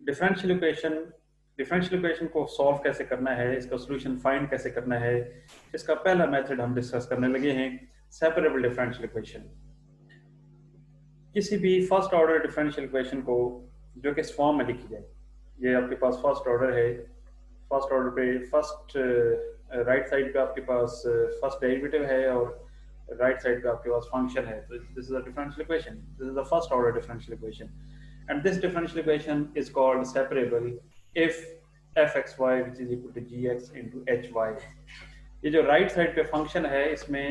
Differential equation को solve कैसे करना है, इसका सॉल्यूशन फाइंड कैसे करना है, इसका पहला मेथड हम डिस्कस करने लगे हैं, सेपरेबल डिफरेंशियल इक्वेशन। किसी भी फर्स्ट ऑर्डर डिफरेंशियल इक्वेशन को जो कि इस फॉर्म में लिखी जाए, ये आपके पास फर्स्ट ऑर्डर है, फर्स्ट ऑर्डर पे फर्स्ट राइट साइड पे आपके पास फर्स्ट डेरिवेटिव है और राइट साइड पे आपके पास फंक्शन है, तो this is a differential equation, this is the first order differential equation and this differential equation is called separable if fxy which is equal to gx into hy। ये जो right side पे function है इसमें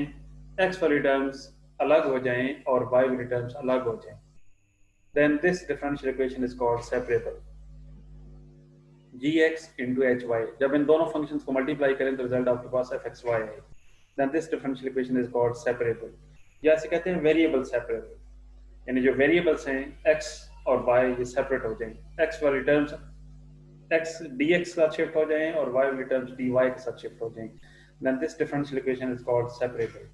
x वाली terms अलग हो जाएं और y वाली टर्म्स अलग हो जाएं, then this differential equation is called separable gx into hy। जब इन दोनों फंक्शंस को मल्टीप्लाई करें तो रिजल्ट आपके पास fxy है, then this differential equation is called separable, या इसे कहते हैं वेरिएबल सेपरेबल, यानी जो वेरिएबल्स हैं x और y ये सेपरेट हो जाएं, x वाली टर्म्स x dx के साथ शिफ्ट हो जाएं और y वाली टर्म्स dy के साथ शिफ्ट हो जाएं, then this differential equation is called separable।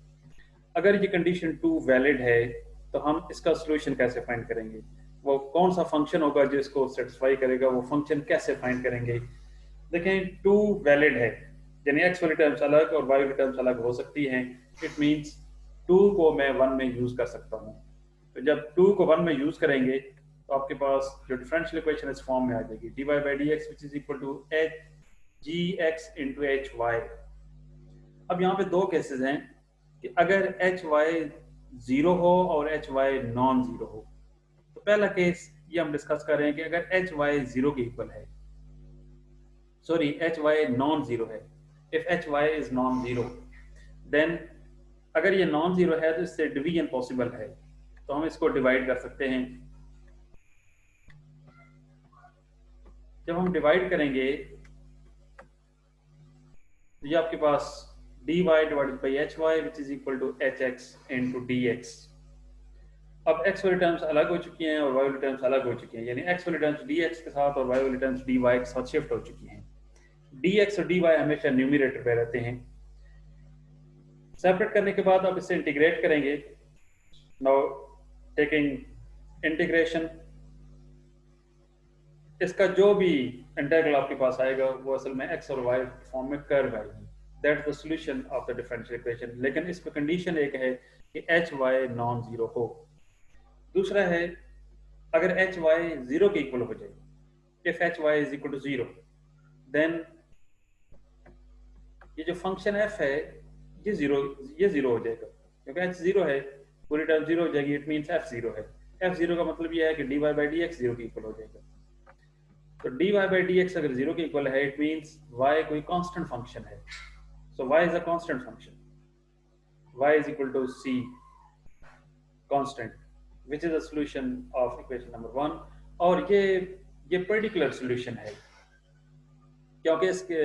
अगर ये कंडीशन 2 वैलिड है तो हम इसका सॉल्यूशन कैसे फाइंड करेंगे, वो कौन सा फंक्शन होगा जो इसको सेटिस्फाई करेगा, वो फंक्शन कैसे फाइंड करेंगे। देखें 2 वैलिड है, यानी x वाली टर्म्स अलग और y वाली टर्म्स अलग हो सकती हैं, इट मींस 2 को मैं 1 में यूज कर सकता हूँ। तो जब 2 को 1 में यूज करेंगे तो आपके पास जो डिफरेंशियल इक्वेशन इस फॉर्म में आ जाएगी, dy by dx which is equal to gx into hy। अब यहाँ पे दो केसेस हैं कि अगर hy 0 हो और hy नॉन जीरो हो, तो पहला केस ये हम डिस्कस कर रहे हैं कि अगर hy 0 के इक्वल है, सॉरी hy नॉन जीरो है, if hy is non zero, then अगर ये नॉन जीरो है तो इससे डिवीजन पॉसिबल है, तो हम इसको डिवाइड कर सकते हैं। जब हम डिवाइड करेंगे तो ये आपके पास dy divided by hy which is equal to hx into dx। अब x वाली टर्म्स अलग हो चुकी हैं और y वाली टर्म्स अलग हो चुकी हैं, यानी x वाली टर्म्स dx के साथ और y वाली टर्म्स dy के साथ शिफ्ट हो चुकी हैं। dx और dy हमेशा न्यूमरेटर पे रहते हैं। सेपरेट करने के बाद आप इसे इंटीग्रेट करेंगे। नाउ टेकिंग इंटीग्रेशन, इसका जो भी इंटीग्रल आपके पास आएगा वो असल में x और y फॉर्म में कर्व आएगी, that's the solution of the differential equation. लेकिन इसमें कंडीशन एक है कि hy नॉन जीरो हो। दूसरा है अगर hy 0 के इक्वल हो जाए, if hy is equal to 0, then ये जो फंक्शन f है ये जीरो हो जाएगा, क्योंकि h 0 है, पूरी टर्म 0 हो जाएगी, इट मींस f 0 है। f 0 का मतलब ये है कि dy by dx 0 के इक्वल हो जाएगा। तो dy by dx अगर 0 के इक्वल है, इट मींस y कोई कांस्टेंट फंक्शन है, so y is a constant function, y is equal to c constant which is the solution of equation number 1। और ये पर्टिकुलर सॉल्यूशन है क्योंकि इसके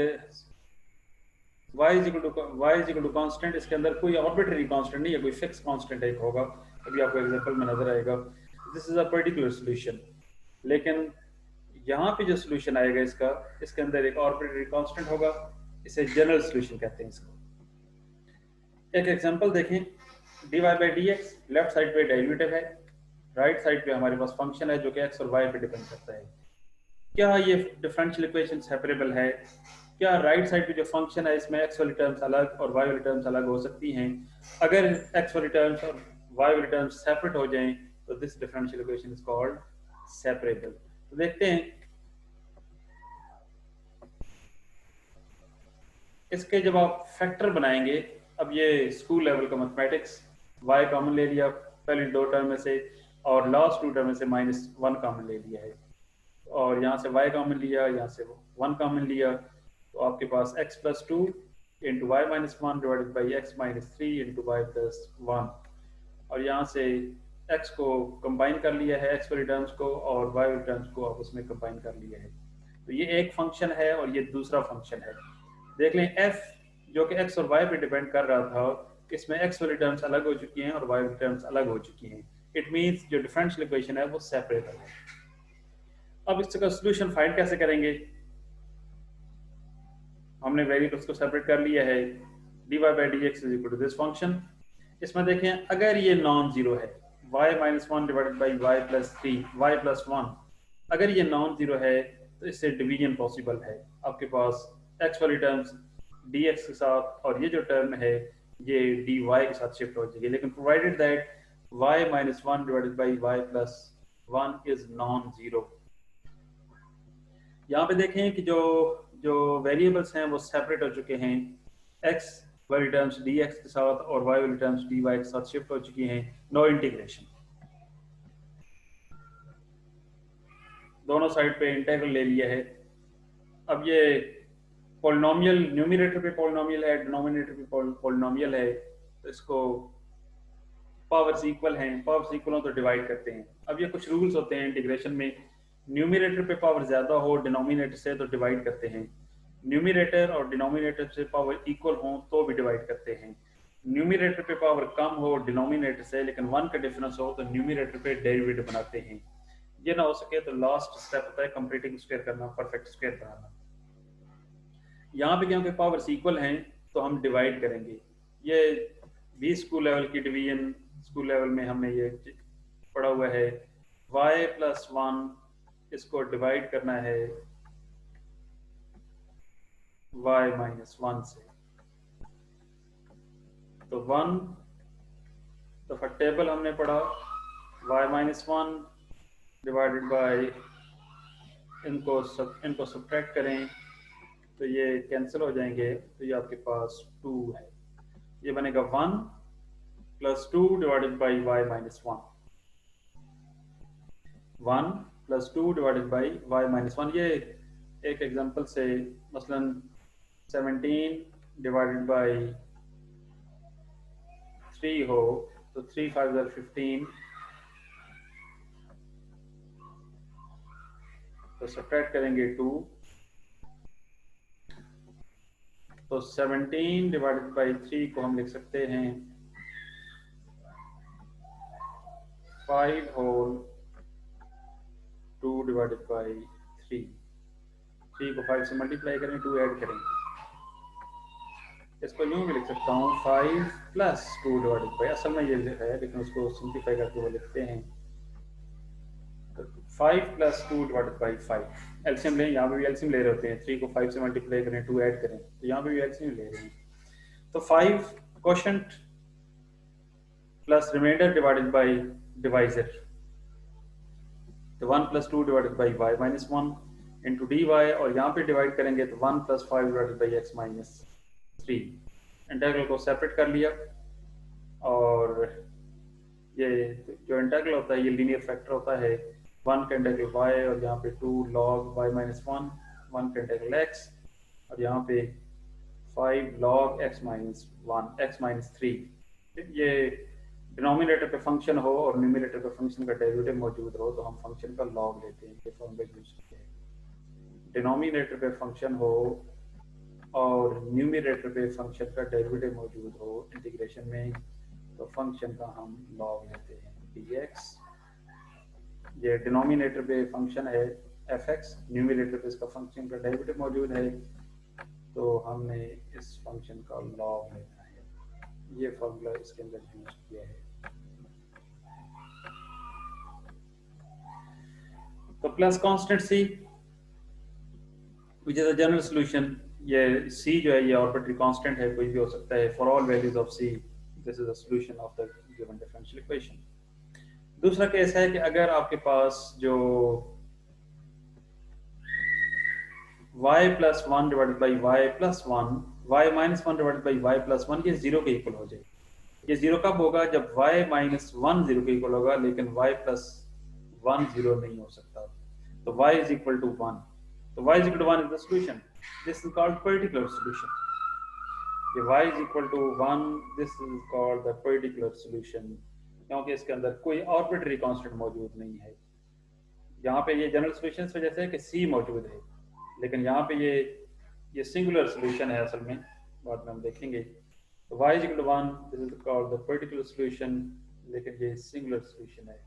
y is equal to constant, इसके अंदर कोई आर्बिट्रेरी कांस्टेंट नहीं है, कोई फिक्स कांस्टेंट एक होगा, अभी आपको एग्जांपल में नजर आएगा। This is a particular solution. लेकिन यहाँ पे जो सॉल्यूशन आएगा इसके अंदर एक आर्बिट्रेरी कांस्टेंट होगा, इसे जनरल सॉल्यूशन कहते हैं इसको। एक एग्जांपल देखें, dy by dx left side पे डेरिवेटिव है, राइट साइड पे हमारे पास फंक्शन है जो कि x और y पे डिपेंड करता है। क्या ये डिफरेंशियल इक्वेशन सेपरेबल है? क्या राइट साइड पे जो फंक्शन है इसमें x वाली टर्म्स अलग और y वाली टर्म्स अलग हो सकती हैं? अगर x वाली टर्म्स और y वाली टर्म्स सेपरेट हो जाएं तो this differential equation is called separable. तो देखते हैं इसके जब आप फैक्टर बनाएंगे, अब ये स्कूल लेवल का मैथमेटिक्स, y कॉमन ले लिया पहली दो टर्म में से और लास्ट टू टर्म में से -1 कॉमन ले लिया है, और यहाँ से y कॉमन लिया, यहाँ से 1 कॉमन लिया, तो आपके पास x plus 2 into Y minus 1 divided by x minus 3 into Y plus 1, और यहाँ से x को कंबाइन कर लिया है, x वाली टर्म्स को, और y वाली टर्म्स को आप उसमें कंबाइन कर लिया है। तो ये एक फंक्शन है और ये दूसरा फंक्शन है। देख लें f जो कि x और y पे डिपेंड कर रहा था, इसमें x वाली टर्म्स अलग हो चुकी हैं और y वाली टर्म्स अलग हो चुकी हैं। इट मींस जो डिफरेंशियल इक्वेशन है वो सेपरेबल है। अब इसका सॉल्यूशन फाइंड कैसे करेंगे? हमने वेरिएबल्स को सेपरेट कर लिया है, dy by dx is equal to this function. इसमें देखें अगर ये नॉन जीरो है, y minus 1 divided by y plus 3, y plus 1, अगर ये नॉन जीरो है तो इससे डिवीजन पॉसिबल है। आपके पास x वाली टर्म्स dx के साथ और ये जो टर्म है ये dy के साथ शिफ्ट हो जाएगी, लेकिन provided that y minus one divided by Y plus one is non zero. यहाँ पे देखें कि जो जो वेरिएबल्स हैं वो सेपरेट हो चुके हैं, x वाली टर्म्स dx के साथ और y वाली टर्म्स dy के साथ शिफ्ट हो चुकी हैं, नो इंटीग्रेशन। दोनों साइड पे इंटीग्रल ले लिया है। अब ये पॉलिनोमियल, न्यूमरेटर पे पॉलिनोमियल है, डिनोमिनेटर पे पॉलिनोमियल है, तो इसको पावर्स इक्वल हैं, पावर्स इक्वल हो तो डिवाइड करते हैं। अब ये कुछ रूल्स होते हैं इंटीग्रेशन में, न्यूमरेटर पे पावर ज्यादा हो डिनोमिनेटर से तो डिवाइड करते हैं, न्यूमरेटर और डिनोमिनेटर से पावर इक्वल हो तो भी डिवाइड करते हैं, न्यूमरेटर पे पावर कम हो डिनोमिनेटर से लेकिन वन का डिफरेंस हो तो न्यूमरेटर पे डेरिवेटिव बनाते हैं। ये ना हो सके तो लास्ट स्टेप होता है कंप्लीटिंग स्क्वायर करना, परफेक्ट स्क्वायर बनाना। यहाँ पे क्योंकि पावर्स इक्वल हैं तो हम डिवाइड करेंगे। ये भी स्कूल लेवल की डिवीजन, स्कूल लेवल में हमने ये पढ़ा हुआ है, y प्लस वन इसको डिवाइड करना है y माइनस वन से, तो वन तो टेबल हमने पढ़ा y minus one divided by इनको सब्ट्रैक्ट करें तो ये कैंसिल हो जाएंगे, तो ये आपके पास 2 है, ये बनेगा 1 plus 2 divided by y minus one, 1 plus 2 divided by y minus one. ये एक एग्जांपल से मसलन 17 डिवाइडेड बाई 3 हो तो 3 5 15, तो सब्ट्रैक्ट करेंगे 2, तो 17 डिवाइडेड बाई 3 को हम लिख सकते हैं 5 होल 2 डिवाइडेड बाई 3, 3 को 5 से मल्टीप्लाई करें, 2 ऐड करेंगे, इसको यूं भी लिख सकता हूँ 5 प्लस 2 डिवाइडेड बाई, असल में ये है लेकिन उसको सिंप्लीफाई करके वो लिखते हैं, तो 5 प्लस 2 डिवाइडेड बाई 5। एलसीएम लें, यहाँ पे भी एलसीएम ले रहे होते हैं, 3 को 5 से मल्टीप्लाई करें, 2 ऐड करें, तो यहाँ पे भी एलसीएम ले रहे हैं, तो 5 quotient plus remainder divided by divisor, तो 1 plus 2 divided by y minus one into D Y, और यहाँ पे डिवाइड करेंगे तो 1 plus 5 divided by x minus 3। Integral को सेपरेट कर लिया, और ये जो इंटीग्रल होता है ये लीनियर फैक्टर होता है, 1 का इंटीग्रल y और यहाँ पे 2 log y माइनस वन, 1 का इंटीग्रल x और यहाँ पे 5 log x minus one, x minus 3। ये डिनोमिनेटर पे फंक्शन हो और न्यूमरेटर पे फंक्शन का डेरिवेटिव मौजूद हो तो हम फंक्शन का लॉग लेते हैं, ये फॉर्मूला यूज किया है। डिनोमिनेटर पे फंक्शन हो और न्यूमरेटर पे फंक्शन का डेरिवेटिव मौजूद हो इंटीग्रेशन में तो फंक्शन का हम लॉग लेते हैं dx। ये डिनोमिनेटर पे फंक्शन है fx, न्यूमरेटर पे इसका फंक्शन का डेरिवेटिव मौजूद है तो हमने इस फंक्शन का लॉग लेना है, ये फॉर्मूला इसके अंदर यूज किया है। तो plus constant c which is a general solution, ये c जो है ये आर्बिट्ररी कांस्टेंट है, कोई भी हो सकता है, for all values of c this is a solution of the given differential equation. दूसरा केस है कि अगर आपके पास जो y plus one divided by y plus one, y minus one divided by y plus one, ये zero के equal हो जाए। ये जीरो कब होगा? जब y माइनस वन जीरो के इक्वल होगा लेकिन y प्लस वन जीरो नहीं हो सकता, तो y is equal to one, तो y is equal to one is the solution, this is called particular solution. ये y is equal to one, this is called the particular solution, क्योंकि इसके अंदर कोई आर्बिट्ररी कांस्टेंट मौजूद नहीं है। यहाँ पे ये जनरल सॉल्यूशन की वजह से कि c मौजूद है, लेकिन यहाँ पे ये सिंगुलर सॉल्यूशन है असल में, बाद में हम देखेंगे। तो y is equal to one, this is called the particular solution, लेकिन ये सिंगुलर सॉल्यूशन है।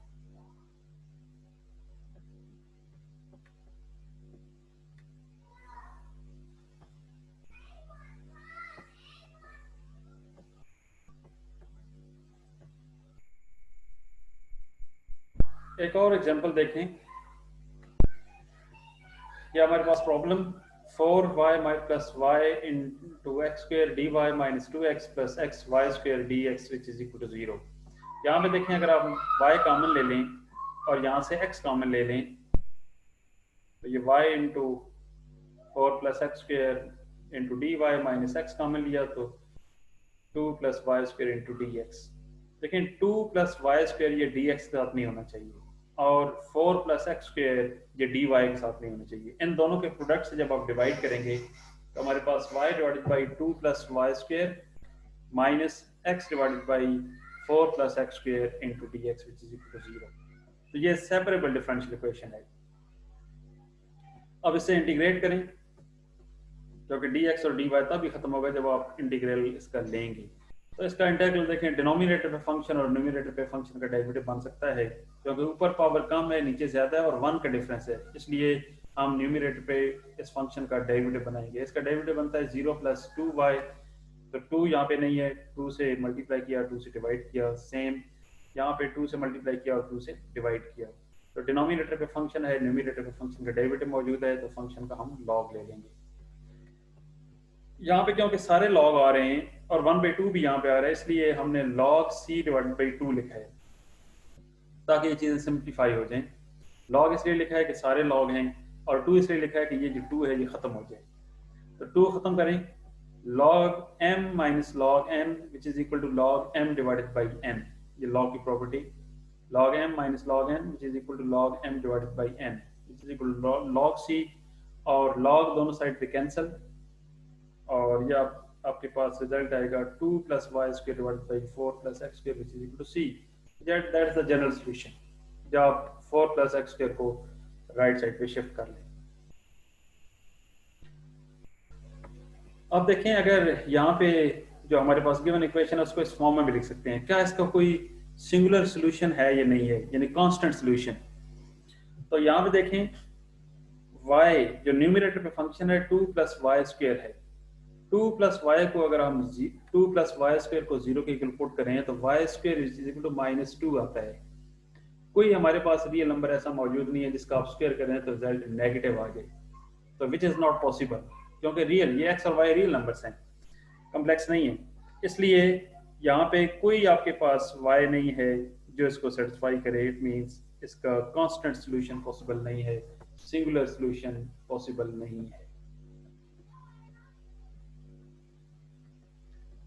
एक और एग्जांपल देखें, ये हमारे पास problem 4y plus y into x square d Y minus 2x plus x y square d x which is equal to 0। यहाँ पे देखें अगर आप y कॉमन ले लें और यहाँ से x कॉमन ले लें तो ये y into 4 plus X square into D Y minus X common लिया तो 2 plus Y square into D X. लेकिन 2 प्लस वाई स्क्र ये डी एक्स के साथ नहीं होना चाहिए और 4 प्लस एक्स स्क्र ये डी वाई के साथ नहीं होना चाहिए। इन दोनों के प्रोडक्ट से जब आप डिवाइड करेंगे तो हमारे पास y divided by 2 plus Y square minus X divided by 4 plus X square into D x which is equal to 0। तो ये सेपरेबल डिफरेंशियल इक्वेशन है। अब इसे इंटीग्रेट करें क्योंकि डी एक्स और डी वाई तब भी खत्म होगा जब आप इंटीग्रल इसका लेंगे। तो इसका इंटीग्रल देखें, डिनोमिनेटर पे फंक्शन और न्यूमरेटर पे फंक्शन का डेरिवेटिव बन सकता है क्योंकि ऊपर पावर कम है नीचे ज्यादा है और 1 का डिफरेंस है, इसलिए हम न्यूमरेटर पे इस फंक्शन का डेरिवेटिव बनाएंगे। इसका डेरिवेटिव बनता है 0 प्लस 2y। तो 2 यहाँ पे नहीं है, 2 से मल्टीप्लाई किया, 2 से डिवाइड किया, सेम यहाँ पे 2 से मल्टीप्लाई किया और 2 से डिवाइड किया। तो डिनोमिनेटर पे फंक्शन है, न्यूमरेटर पे फंक्शन का डेरिवेटिव मौजूद है, तो फंक्शन का हम लॉग ले लेंगे। यहाँ पे क्योंकि सारे लॉग आ रहे हैं और 1/2 भी यहाँ पे आ रहा है, इसलिए हमने log c डिवाइडेड बाई 2 लिखा है ताकि ये चीज़ें सिंप्लीफाई हो जाएं। log इसलिए लिखा है कि सारे log हैं और 2 इसलिए लिखा है कि ये जो 2 है ये ख़त्म हो जाए। तो 2 ख़त्म करें, log m minus log n which is equal to log m divided by n। ये log की प्रॉपर्टी, log m minus log n which is equal to log m divided by n which is equal to log c। और log दोनों side पे cancel और ये आपके पास रिजल्ट आएगा 2 plus Y square divided by 4 plus X square which is equal to C. That is the general solution जब आप 4 प्लस एक्स स्क्र को राइट साइड पे शिफ्ट कर लें। अब देखें अगर यहाँ पे जो हमारे पास गिवन इक्वेशन है उसको इस फॉर्म में भी लिख सकते हैं। क्या इसका कोई सिंगुलर सोल्यूशन है या नहीं है, यानी कांस्टेंट सोल्यूशन। तो यहाँ पे देखें y जो न्यूमरेटर पे फंक्शन है 2 प्लस वाई स्क्र है। 2 प्लस वाई को अगर हम 2 प्लस वाई स्क्र को 0 के इक्वल पुट करें तो Y square is equal to -2 आता है। कोई हमारे पास रियल नंबर ऐसा मौजूद नहीं है जिसका आप स्क्वायर करें तो रिजल्ट नेगेटिव आ जाए, तो विच इज़ नॉट पॉसिबल क्योंकि रियल ये एक्स और वाई रियल नंबर्स हैं, कम्प्लेक्स नहीं है। इसलिए यहाँ पे कोई आपके पास वाई नहीं है जो इसको सेटिस्फाई करे। इट मीन्स इसका कांस्टेंट सॉल्यूशन पॉसिबल नहीं है, सिंगुलर सॉल्यूशन पॉसिबल नहीं है।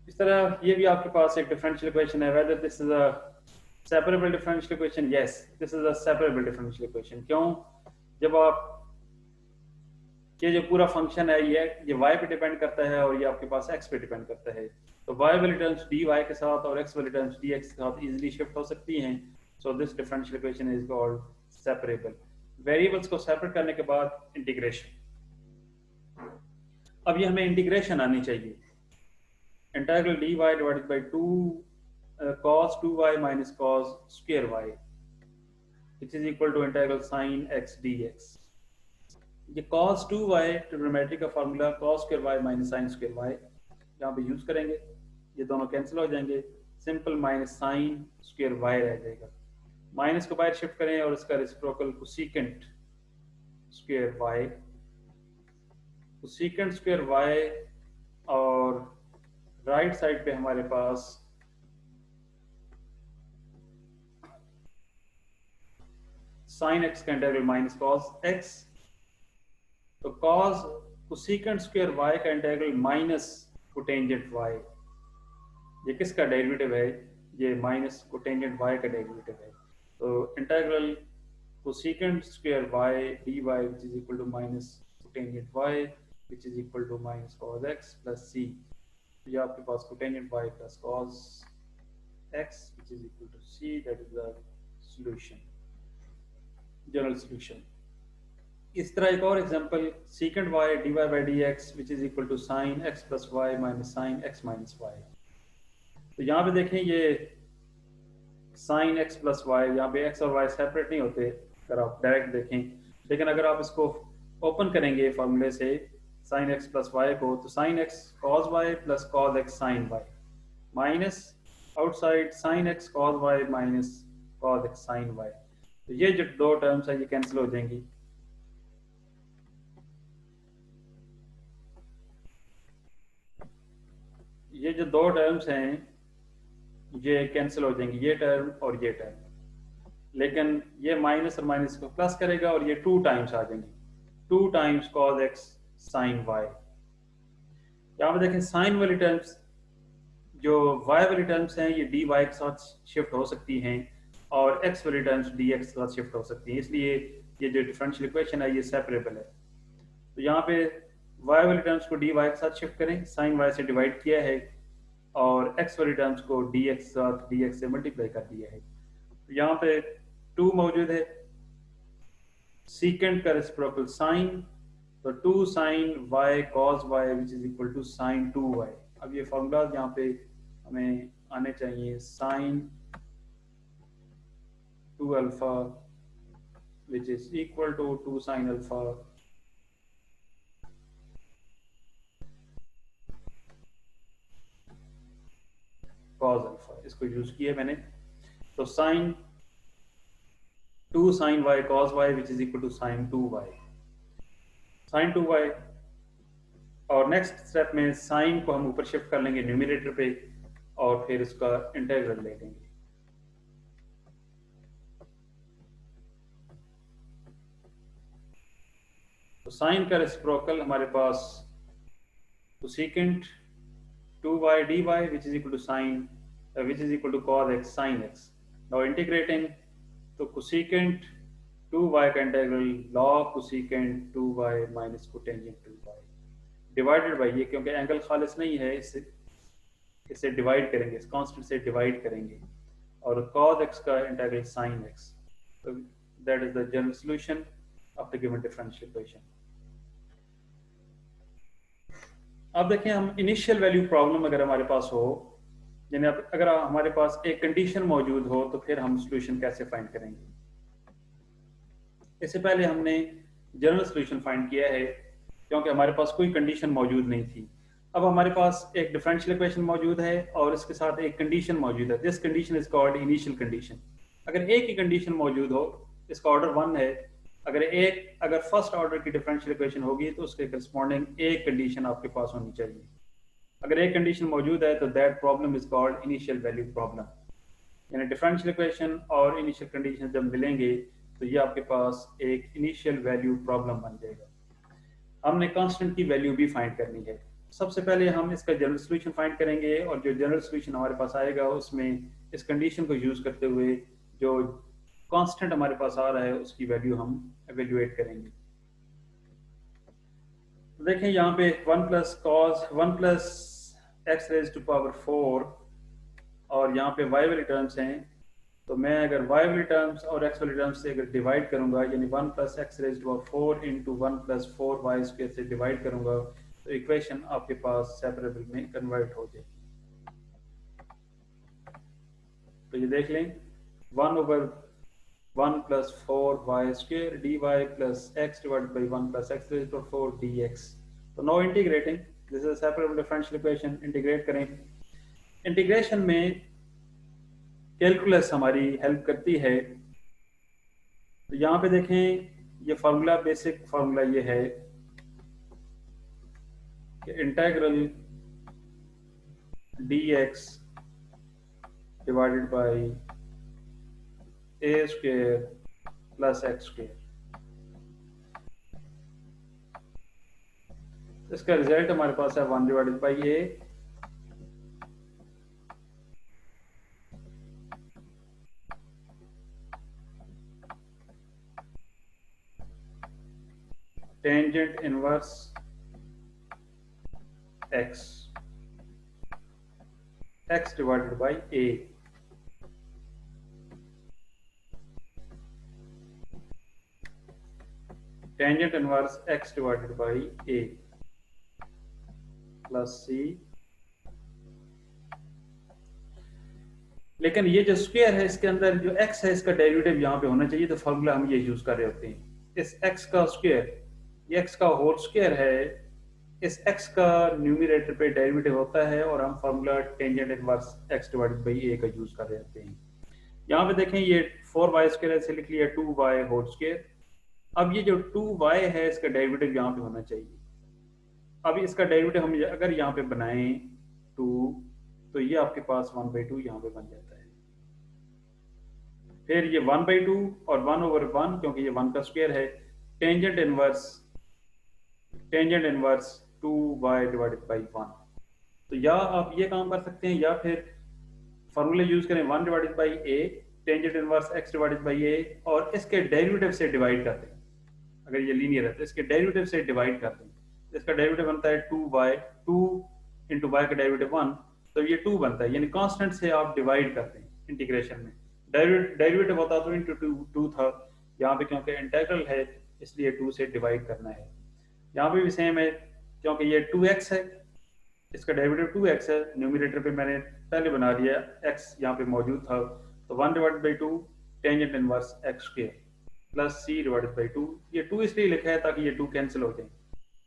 इस तरह ये भी आपके पास एक डिफरेंशियल इक्वेशन है। Whether this is a separable differential equation, yes this is a separable differential equation. क्यों? जब आप ये जो पूरा फंक्शन है ये y पे डिपेंड करता है और ये आपके पास x पे डिपेंड करता है, तो y वाली टर्म्स dy के साथ और x वाली टर्म्स dx के साथ इजीली शिफ्ट हो सकती हैं। So this differential equation is called separable. Variables को सेपरेट करने के बाद इंटीग्रेशन। अब ये हमें इंटीग्रेशन आनी चाहिए। Integral dy divided by 2 cos 2y minus cos square y which is equal to integral sin x dx। ये cos 2y ट्रिग्नोमेट्री का formula cos square y minus sin square y यहाँ पे use करेंगे, ये दोनों cancel हो जाएंगे, simple minus sin square y रह जाएगा। माइनस को बाहर शिफ्ट करें और इसका reciprocal cosecant square y, cosecant square y और राइट साइड पे हमारे पास sin x का इंटीग्रल माइनस cos x। तो cos कोसेकेंट स्क्वायर y का इंटीग्रल माइनस कोटेंजेंट y, ये किसका डेरिवेटिव है? ये माइनस कोटेंजेंट y का डेरिवेटिव है। तो integral cosecant square y dy which is equal to minus cotangent y which is equal to minus cos x plus c। ये आपके पास cotangent y plus cos x which is equal to c, that is the solution, general solution. इस तरह एक और example secant y dy by dx which is equal to sin x plus y minus sin x minus y। तो यहाँ पे देखें ये sin x plus y, यहाँ पे x और y सेपरेट नहीं होते अगर आप डायरेक्ट देखें, लेकिन अगर आप इसको ओपन करेंगे फार्मूले से sin x plus y को, तो sin x cos y plus cos x sin y minus outside sin x cos y minus cos x sin y। तो ये जो दो टर्म्स है ये कैंसिल हो जाएंगी। ये जो दो टर्म्स हैं ये कैंसिल हो जाएंगी, ये टर्म और ये टर्म, लेकिन ये माइनस और माइनस को प्लस करेगा और ये 2 टाइम्स आ जाएंगी, 2 times cos X sine Y. यहाँ पे देखें साइन वाली टर्म्स, जो y वाली टर्म्स हैं ये dy के साथ शिफ्ट हो सकती हैं और x वाली टर्म्स dx के साथ शिफ्ट हो सकती हैं, इसलिए ये जो डिफरेंशियल इक्वेशन है ये सेपरेबल है। तो यहाँ पे y वाली टर्म्स को dy के साथ शिफ्ट करें, साइन y से डिवाइड किया है, और x वाली टर्म्स को dx के साथ dx से मल्टीप्लाई कर दिया है। तो यहाँ पे 2 मौजूद है, सीकेंड का रेसिप्रोकल साइन, तो 2 sine y cos y which is equal to sine 2y। अब ये फॉर्मूला यहाँ पे हमें आने चाहिए, sine 2 alpha which is equal to 2 sine alpha cos alpha, इसको यूज किया मैंने। तो sine 2 sine y cos y which is equal to sine 2y, sine 2y। और नेक्स्ट स्टेप में साइन को हम ऊपर शिफ्ट कर लेंगे न्यूमरेटर पे और फिर उसका इंटीग्रल ले लेंगे। तो साइन का रेसिप्रोकल हमारे पास cosecant 2y dy which is equal to sin which is equal to cos x sin x। now integrating, तो कोसेकेंट 2y का integral log cosecant 2y minus cotangent 2y divided by ये, क्योंकि angle खालिस नहीं है, इसे divide करेंगे, इस कांस्टेंट से डिवाइड करेंगे, और cos x का इंटीग्रल sin x। तो that is the general solution of the given differential equation. अब देखें, हम इनिशियल वैल्यू प्रॉब्लम अगर हमारे पास हो, यानी अगर हमारे पास एक कंडीशन मौजूद हो, तो फिर हम सॉल्यूशन कैसे फाइंड करेंगे। इससे पहले हमने जनरल सॉल्यूशन फाइंड किया है, क्योंकि हमारे पास कोई कंडीशन मौजूद नहीं थी। अब हमारे पास एक डिफरेंशियल इक्वेशन मौजूद है और इसके साथ एक कंडीशन मौजूद है, this condition is called initial condition. अगर एक ही कंडीशन मौजूद हो, इसका ऑर्डर 1 है, अगर फर्स्ट ऑर्डर की डिफरेंशियल इक्वेशन होगी तो उसके करस्पॉन्डिंग एक कंडीशन आपके पास होनी चाहिए। अगर एक कंडीशन मौजूद है तो that problem is called initial value problem. यानी डिफरेंशियल इक्वेशन और इनिशियल कंडीशन जब मिलेंगे तो ये आपके पास एक इनिशियल वैल्यू प्रॉब्लम बन जाएगा। हमने कांस्टेंट की वैल्यू भी फाइंड करनी है। सबसे पहले हम इसका जनरल सॉल्यूशन फाइंड करेंगे, और जो जनरल सॉल्यूशन हमारे पास आएगा उसमें इस कंडीशन को यूज करते हुए जो कांस्टेंट हमारे पास आ रहा है उसकी वैल्यू हम एवेल्युएट करेंगे। तो देखें यहाँ पे 1 plus cos 1 plus X raise to power 4 और यहाँ पे y वाली टर्म्स हैं, तो मैं अगर y वाली टर्म्स और x वाली टर्म्स से अगर डिवाइड करूंगा, यानी 1 plus X raise to power 4 into 1 plus 4y square से डिवाइड करूंगा, तो इक्वेशन आपके पास सेपरेबल में कन्वर्ट हो जाएगी। तो ये देख लें, 1 plus 4y square dy plus x divided by 1 plus X raise to 4 dx। तो no integrating, this is separable differential equation. Integrate करें, इंटीग्रेशन में कैलकुलस हमारी हेल्प करती है। तो यहाँ पे देखें, ये फार्मूला, बेसिक फार्मूला ये है कि integral dx divided by a square plus x square. इसका रिजल्ट हमारे पास है 1 divided by a tangent inverse x divided by a। Tangent inverse x divided by a plus c। लेकिन ये जो स्क्वायर है इसके अंदर जो x है इसका डेरिवेटिव यहाँ पे होना चाहिए, तो फॉर्मूला हम ये यूज कर रहे होते हैं। इस x का स्क्वायर, ये x का होल स्क्वायर है, इस x का न्यूमरेटर पे डेरिवेटिव होता है और हम formula tangent inverse x divided by a का यूज कर रहे होते हैं। यहाँ पे देखें, ये 4y स्क्वायर ऐसे लिख लिया, 2y होल स्क्वायर। अब ये जो 2y है इसका डेरिवेटिव यहाँ पे होना चाहिए। अब इसका डेरिवेटिव हम अगर यहाँ पे बनाएं 2, तो ये आपके पास 1/2 यहाँ पे बन जाता है। फिर ये 1/2 और 1/1, क्योंकि ये 1 का स्क्वायर है, tangent inverse 2y divided by 1। तो या आप ये काम कर सकते हैं या फिर फॉर्मूले यूज करें 1 divided by a, tangent inverse x divided by a, और इसके डेरिवेटिव से डिवाइड कर दें। अगर ये लीनियर है तो इसके डेरिवेटिव से डिवाइड कर दें। इसका डेरिवेटिव बनता है 2y, 2 इंटू वाई का डेरिवेटिव 1, तो ये 2 बनता है, यानी कांस्टेंट से आप डिवाइड करते हैं इंटीग्रेशन में। डेरिवेटिव होता तो इंटू 2 था, यहाँ पे क्योंकि इंटेग्रल है इसलिए 2 से डिवाइड करना है। यहाँ पे भी सेम है, क्योंकि ये 2x है, इसका डेरिवेटिव 2x है, न्यूमरेटर पे मैंने पहले बना लिया, x यहाँ पे मौजूद था, तो 1 divided by 2 tangent inverse x square plus c divided by 2। ये 2 इसलिए लिखा है ताकि ये 2 कैंसिल हो जाए,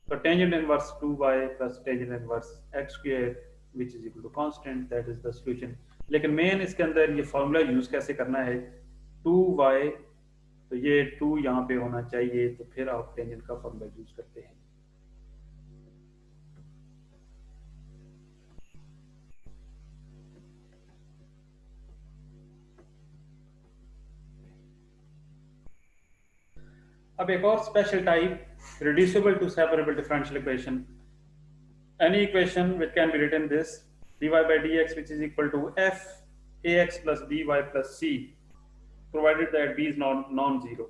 तो tangent inverse 2y plus tangent inverse x square which is equal to constant, that is the solution. लेकिन मेन इसके अंदर ये फार्मूला यूज कैसे करना है, 2y, तो ये 2 यहाँ पे होना चाहिए, तो फिर आप टेंजेंट का फार्मूला यूज करते हैं। अब एक और special type, reducible to separable differential equation. Any equation which can be written this dy by dx which is equal to f ax plus by plus c, provided that b is non-zero.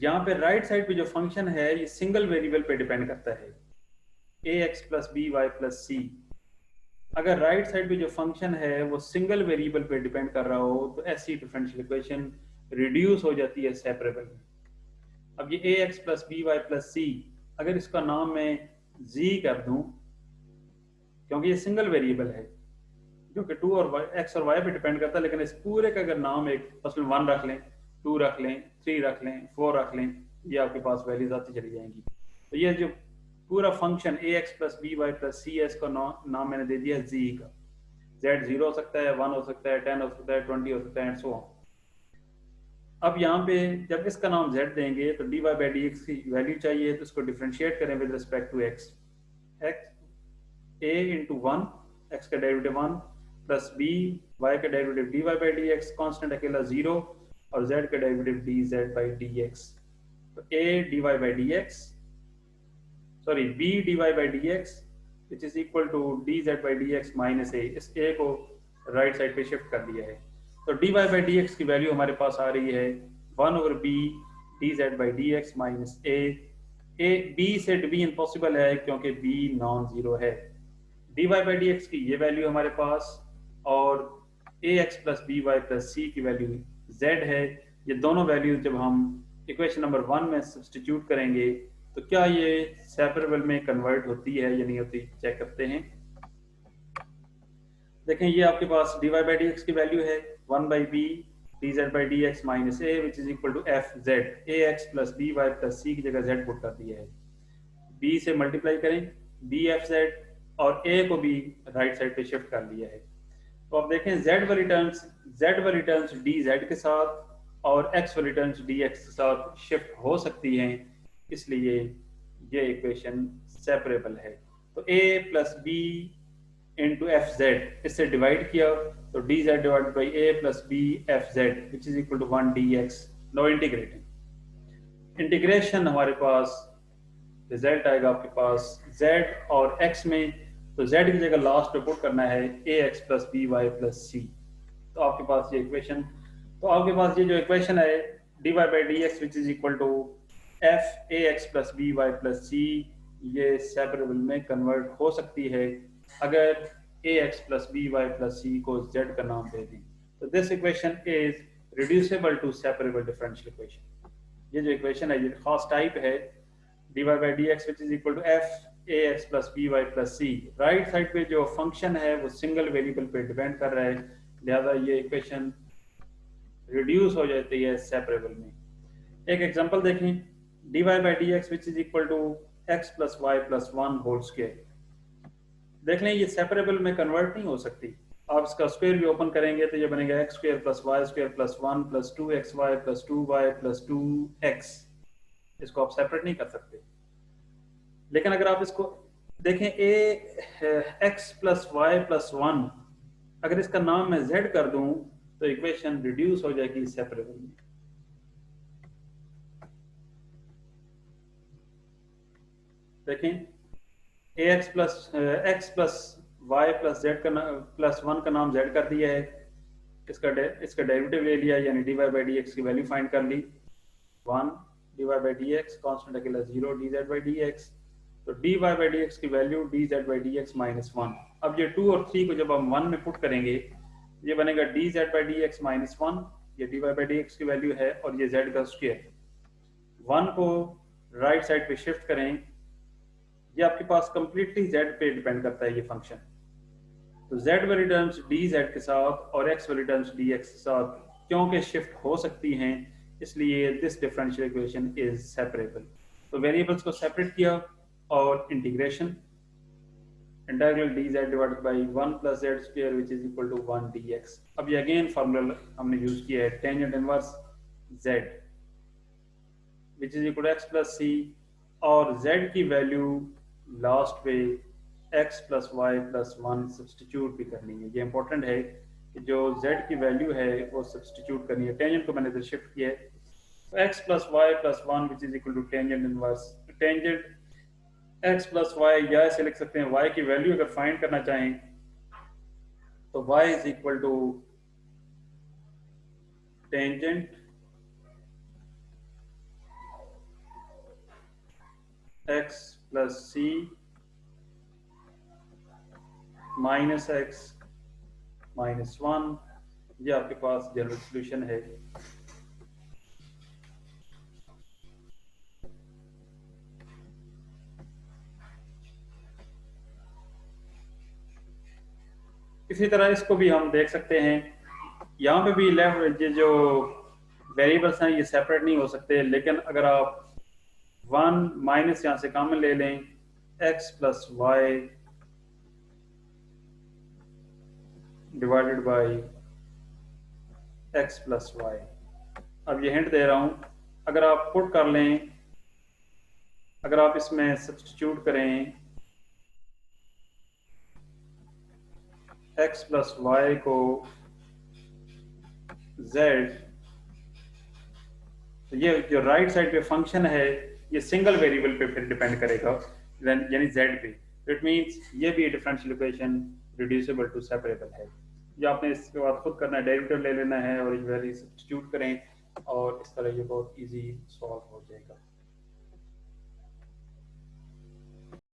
यहाँ पे right side पे जो function है ये single variable पे depend करता है, ax plus by plus c। अगर राइट साइड पे जो फंक्शन है वो सिंगल वेरिएबल पे डिपेंड कर रहा हो तो ऐसी डिफरेंशियल इक्वेशन रिड्यूस हो जाती है सेपरेबल में। अब ये ax plus by plus c, अगर इसका नाम मैं z कर दूं, क्योंकि ये सिंगल वेरिएबल है जो कि 2 और x और y पे डिपेंड करता है, लेकिन इस पूरे का अगर नाम एक मसलन 1 रख लें, 2 रख लें, 3 रख लें, 4 रख लें, ये आपके पास वैल्यूज आती चली जाएंगी। तो ये जो पूरा function ax plus by plus c है, इसका नाम मैंने दे दिया z का। z 0 हो सकता है, 1 हो सकता है, 10 हो सकता है, 20 हो सकता है, एंड सो ऑन। अब यहाँ पे जब इसका नाम z देंगे तो dy by dx की वैल्यू चाहिए, तो इसको डिफरेंशिएट करें with respect to x a into 1, x का डेरिवेटिव 1 प्लस b, y का derivative dy by dx, constant अकेला 0, और z का डेरिवेटिव dz by dx। तो a dy by dx, sorry b dy by dx which is equal to dz by dx minus a, इस a को right side पे shift कर दिया है। तो dy by dx की वैल्यू हमारे पास आ रही है 1/b dz by dx minus a। b से b इम्पॉसिबल है क्योंकि b नॉन जीरो है। dy by dx की ये वैल्यू हमारे पास, और ax plus by plus c की वैल्यू z है। ये दोनों वैल्यू जब हम इक्वेशन नंबर 1 में सब्स्टिट्यूट करेंगे तो क्या ये सेपरेबल में कन्वर्ट होती है या नहीं होती, चेक करते हैं। देखें ये आपके पास dy by dx की वैल्यू है 1/b dz by dx minus a which is equal to F Z, ax plus by plus c की जगह z पुट कर दिया है। b से मल्टीप्लाई करें bfz, और a को भी राइट साइड पे शिफ्ट कर लिया है। तो आप देखें z वाली टर्म्स dz के साथ और x वाली टर्म्स dx के साथ शिफ्ट हो सकती हैं, इसलिए ये इक्वेशन सेपरेबल है। तो a plus b into F Z, इससे डिवाइड किया तो dz divided by a plus b F Z which is equal to 1 dx। No integration हमारे पास रिजल्ट आएगा आपके पास z और x में, तो z की जगह लास्ट पे पुट करना है ax plus by plus c। तो आपके पास ये इक्वेशन, तो आपके पास ये जो इक्वेशन है dy by dx which is equal to f ax plus by plus c, ये सेपरेबल में कन्वर्ट हो सकती है अगर ax plus by plus c को z का नाम दे दें। तो this equation is reducible to separable differential equation. ये जो इक्वेशन है ये खास टाइप है dy by dx which is equal to f ax plus by plus c। Right side पे जो फंक्शन है वो सिंगल वेरिएबल पे डिपेंड कर रहा है, लिहाजा ये इक्वेशन रिड्यूस हो जाती है सेपरेबल में। एक एग्जांपल देखें dy by dx which is equal to x plus y plus 1 whole square. देख लें ये सेपरेबल में कन्वर्ट नहीं हो सकती। आप इसका स्क्वायर भी ओपन करेंगे तो ये बनेगा x square plus y square plus 1 plus 2xy plus 2y plus 2x। इसको आप सेपरेट नहीं कर सकते। लेकिन अगर आप इसको देखें a x plus Y plus one, अगर इसका नाम मैं जेड कर दूं तो इक्वेशन रिड्यूस हो जाएगी सेपरेबल में। देखें a x plus Y plus z का प्लस वन का नाम जेड कर दिया है, इसका डेरिवेटिव ले लिया, यानी d y by d x की वैल्यू फाइंड कर ली, 1 d y by d x, constant अकेला 0 d z by d x, तो d y by d x की value d z by d x minus one. अब ये 2 और 3 को जब हम 1 में पुट करेंगे, ये बनेगा d z by d x minus one, ये D y by d x की वैल्यू है, और ये जेड का स्क्वायर। 1 को राइट साइड पे शिफ्ट करें, ये आपके पास कंप्लीटली जेड पे डिपेंड करता है ये फंक्शन, तो z वाली टर्म्स डी जेड के साथ और x वाली टर्म्स डी एक्स के साथ क्योंकि शिफ्ट हो सकती हैं, इसलिए this differential equation is separable. तो वेरिएबल्स को सेपरेट किया और integration, integral d z divided by 1 plus z square which is equal to 1 d x. अब ये अगेन फार्मूला हमने यूज किया है, tangent inverse z which is equal to x plus c, और z की वैल्यू लास्ट पे x plus Y plus one substitute भी करनी है। ये इंपॉर्टेंट है कि जो z की वैल्यू है वो सब्सटीट्यूट करनी है। टेंजेंट को मैंने इधर शिफ्ट किया है, तो x plus Y plus one which is equal to tangent inverse tangent x plus Y, या ऐसे लिख सकते हैं y की वैल्यू अगर फाइंड करना चाहें तो y is equal to tangent x plus C minus X minus one. ये आपके पास जनरल सोल्यूशन है। इसी तरह इसको भी हम देख सकते हैं, यहाँ पे भी लेफ्ट ये जो वेरिएबल्स हैं ये सेपरेट नहीं हो सकते, लेकिन अगर आप 1 माइनस यहाँ से कॉमन ले लें, x plus Y divided by x plus Y. अब ये हिंट दे रहा हूं, अगर आप पुट कर लें, अगर आप इसमें सब्स्टिट्यूट करें x प्लस वाई को z, तो ये जो राइट साइड पे फंक्शन है ये सिंगल वेरिएबल पे फिर डिपेंड करेगा, यानी z पे। इट मींस ये भी differential equation reducible to separable है। ये आपने इसके बाद खुद करना है, डेरिवेटिव ले लेना है और वैल्यू सब्स्टिट्यूट करें, और इस तरह ये बहुत इजी सॉल्व हो जाए।